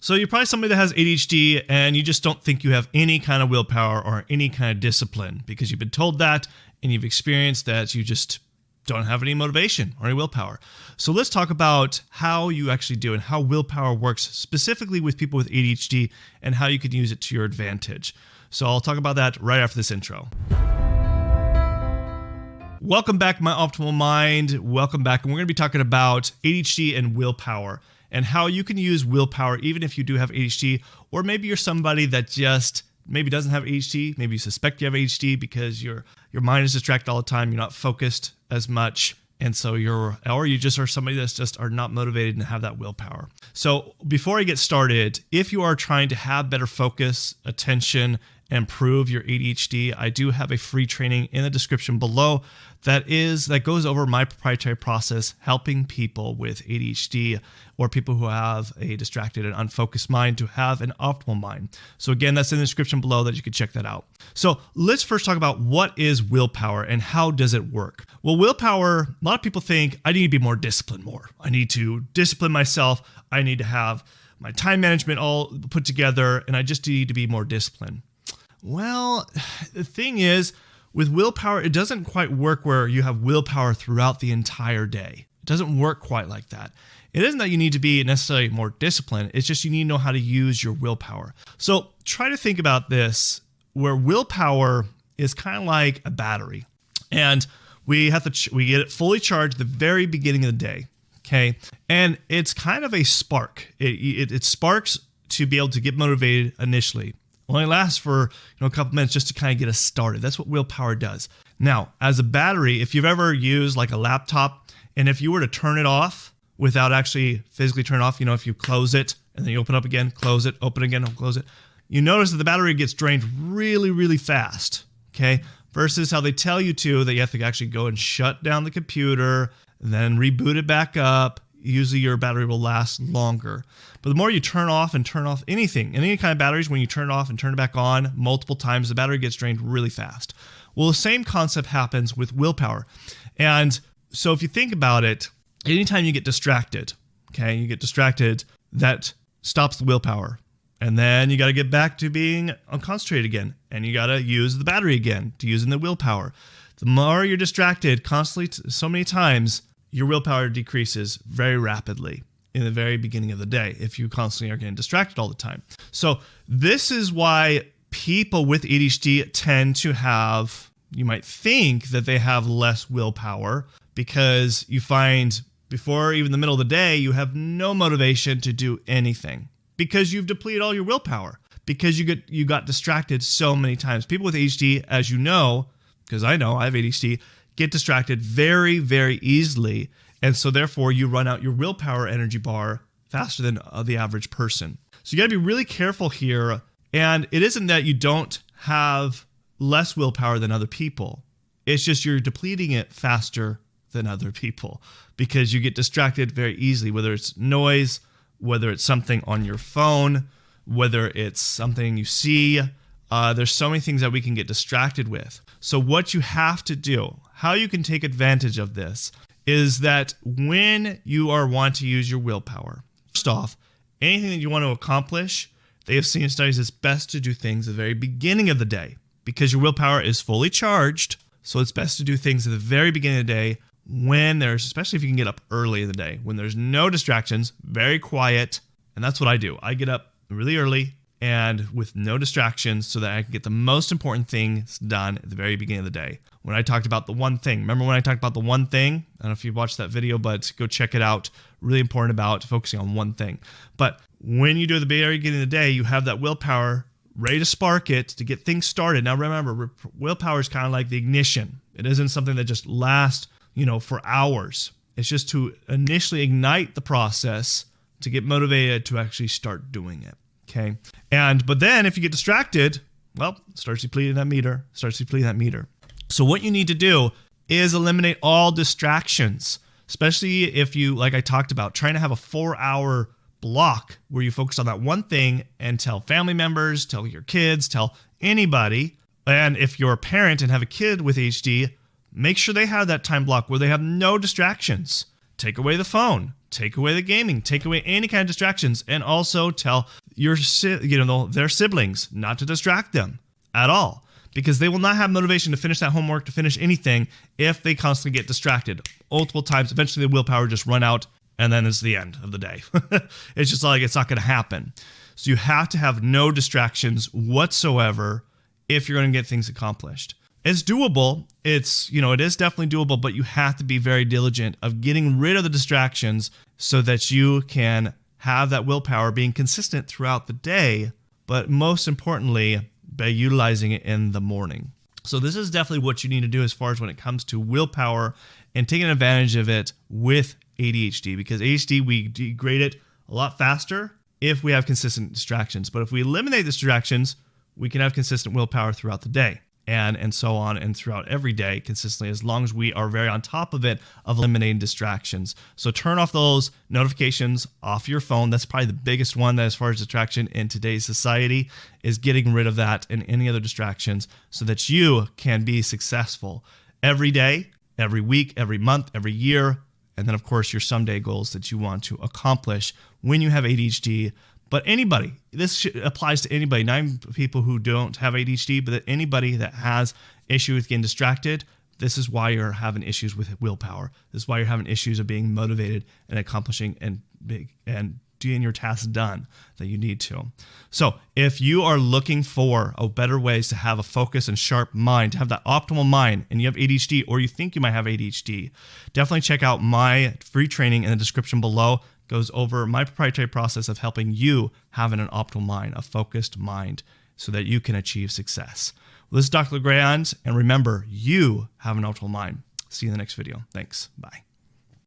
So you're probably somebody that has ADHD and you just don't think you have any kind of willpower or any kind of discipline because you've been told that and you've experienced that you just don't have any motivation or any willpower. So let's talk about how you actually do and how willpower works specifically with people with ADHD and how you can use it to your advantage. So I'll talk about that right after this intro. Welcome back, my optimal mind. Welcome back. And we're going to be talking about ADHD and willpower and how you can use willpower even if you do have ADHD, or maybe you're somebody that just maybe doesn't have ADHD. Maybe you suspect you have ADHD because your mind is distracted all the time. You're not focused as much. And so or you just are somebody that's just are not motivated and have that willpower. So before I get started, if you are trying to have better focus, attention, and improve your ADHD, I do have a free training in the description below that goes over my proprietary process helping people with ADHD or people who have a distracted and unfocused mind to have an optimal mind. So again, that's in the description below that you can check that out. So let's first talk about what is willpower and how does it work? Well, willpower, a lot of people think I need to be more disciplined more. I need to discipline myself. I need to have my time management all put together and I just need to be more disciplined. Well, the thing is, with willpower, it doesn't quite work where you have willpower throughout the entire day. It doesn't work quite like that. It isn't that you need to be necessarily more disciplined. It's just you need to know how to use your willpower. So try to think about this, where willpower is kind of like a battery. And we get it fully charged at the very beginning of the day, okay? And it's kind of a spark. It sparks to be able to get motivated initially. Only lasts for a couple minutes just to kind of get us started. That's what willpower does. Now, as a battery, if you've ever used like a laptop, and if you were to turn it off without actually physically turn it off, if you close it and then you open up again, close it, open again, close it, you notice that the battery gets drained really, really fast, okay? Versus how they tell you that you have to actually go and shut down the computer, then reboot it back up. Usually your battery will last longer. But the more you turn off anything, any kind of batteries, when you turn it off and turn it back on multiple times, the battery gets drained really fast. Well, the same concept happens with willpower. And so if you think about it, anytime you get distracted, that stops the willpower. And then you got to get back to being concentrated again. And you got to use the battery again to using the willpower. The more you're distracted constantly so many times, your willpower decreases very rapidly in the very beginning of the day if you constantly are getting distracted all the time. So this is why people with ADHD tend to have, you might think that they have less willpower, because you find before even the middle of the day, you have no motivation to do anything because you've depleted all your willpower because you got distracted so many times. People with ADHD, as you know, because I know I have ADHD, get distracted very, very easily. And so therefore you run out your willpower energy bar faster than the average person. So you got to be really careful here. And it isn't that you don't have less willpower than other people. It's just you're depleting it faster than other people because you get distracted very easily, whether it's noise, whether it's something on your phone, whether it's something you see. There's so many things that we can get distracted with. So what you have to do, how you can take advantage of this, is that when you want to use your willpower, first off, anything that you want to accomplish, they have seen in studies it's best to do things at the very beginning of the day because your willpower is fully charged. So it's best to do things at the very beginning of the day especially if you can get up early in the day, when there's no distractions, very quiet. And that's what I do. I get up really early and with no distractions so that I can get the most important things done at the very beginning of the day. When I talked about the one thing, remember when I talked about the one thing? I don't know if you've watched that video, but go check it out. Really important about focusing on one thing. But when you do the very beginning of the day, you have that willpower ready to spark it to get things started. Now remember, willpower is kind of like the ignition. It isn't something that just lasts, for hours. It's just to initially ignite the process to get motivated to actually start doing it. Okay. But then if you get distracted, well, starts depleting that meter. So what you need to do is eliminate all distractions, especially if you, like I talked about, trying to have a 4-hour block where you focus on that one thing and tell family members, tell your kids, tell anybody. And if you're a parent and have a kid with ADHD, make sure they have that time block where they have no distractions. Take away the phone. take away the gaming, take away any kind of distractions, and also tell your their siblings not to distract them at all, because they will not have motivation to finish that homework, to finish anything, if they constantly get distracted multiple times. Eventually the willpower just run out, and then it's the end of the day. It's just like, it's not going to happen. So you have to have no distractions whatsoever if you're going to get things accomplished. It's doable. It is definitely doable, but you have to be very diligent of getting rid of the distractions so that you can have that willpower being consistent throughout the day, but most importantly, by utilizing it in the morning. So this is definitely what you need to do as far as when it comes to willpower and taking advantage of it with ADHD, because ADHD, we degrade it a lot faster if we have consistent distractions. But if we eliminate the distractions, we can have consistent willpower throughout the day and so on, and throughout every day consistently, as long as we are very on top of it, of eliminating distractions. So turn off those notifications off your phone. That's probably the biggest one that, as far as distraction in today's society, is getting rid of that and any other distractions so that you can be successful every day, every week, every month, every year. And then, of course, your someday goals that you want to accomplish when you have ADHD. But anybody, this applies to anybody, not even people who don't have ADHD, but anybody that has issue with getting distracted. This is why you're having issues with willpower. This is why you're having issues of being motivated and accomplishing and getting your tasks done that you need to. So if you are looking for better ways to have a focus and sharp mind, to have that optimal mind, and you have ADHD, or you think you might have ADHD, definitely check out my free training in the description below. Goes over my proprietary process of helping you have an optimal mind, a focused mind, so that you can achieve success. Well, this is Dr. Legrand, and remember, you have an optimal mind. See you in the next video. Thanks. Bye.